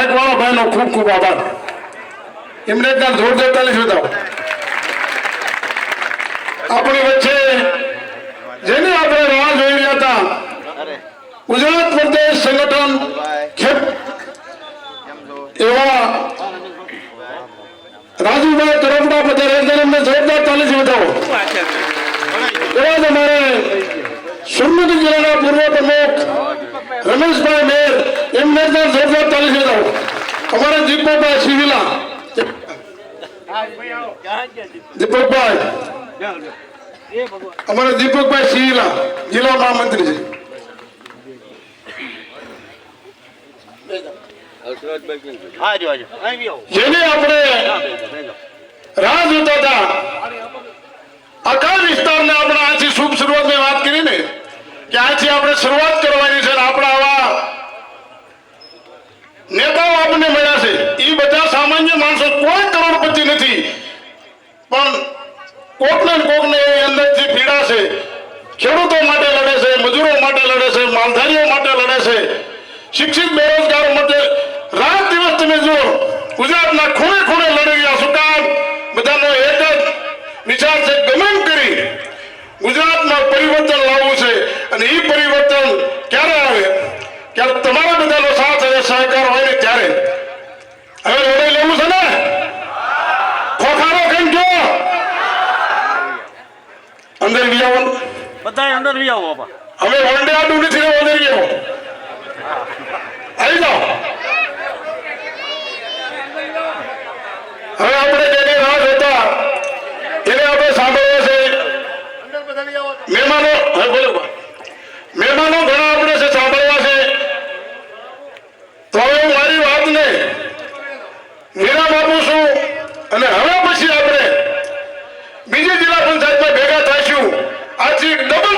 Mike વાળા ભાઈનો ખૂબ ખૂબ આભાર. એમને ત્યાં જોરદાર તાલી બતાવો. આપણી વચ્ચે જેને આપણે રાહ જોઈ રહ્યા હતા ગુજરાત પ્રદેશ સંગઠન એવા રાજુભાઈ તરફડા પધાર્યા એમને જોરદાર તાલી બતાવો. એવા જ અમારે સોમનાથ જિલ્લાના પૂર્વ પ્રમુખ રમેશભાઈ મેર એમને પણ જોરદાર તાલી બતાવો. અમારા દીપકભાઈ સિવિલા અમારા દીપકભાઈ સિવિલા જિલ્લા મહામંત્રી છે. જેને આપણે રાહ જોતા હતા આખા વિસ્તારને આપણે આથી શુભ શરૂઆતની વાત કરી ને કે આથી આપણે શરૂઆત કરવાની છે. આપણા આવા નેતાઓ આપણને મળ્યા છે. એ બધા સામાન્ય માણસો, કોઈ કરોડપતિ નથી, પણ કોકને કોકને એવી અંદરથી પીડા છે. ખેડૂતો માટે લડે છે, મજૂરો માટે લડે છે, માલધારીઓ માટે લડે છે, શિક્ષિત બેરોજગારો માટે રાત દિવસ તમે જુઓ ગુજરાતના ખૂણે ખૂણે લડી રહ્યા. શું કામ? બધાનો એક જ વિચાર છે, ગમન કરી ગુજરાતમાં પરિવર્તન લાવવું છે. અને એ પરિવર્તન ક્યારે આવે? ક્યારે તમારા બધાનો સાથ અને સહકાર હોય ને ત્યારે. હવે લડાઈ લેવું છે ને? ખોખારો કેમ કયો? અંદર બી આવો, બધા અંદર બી આવો. હવે વન ડે આટું નથી, અંદર બી આવો, આવી જાઓ. હવે આપણે જેની રાહ જોતા એને આપણે સાંભળવા છે. મહેમાનો મહેમાનો ઘણા આપણે છે સાંભળવા છે. તો હવે હું મારી વાતને વિરામ આપું છું અને હવે પછી આપણે બીજી જિલ્લા પંચાયતમાં ભેગા થઈશું. આથી ડબલ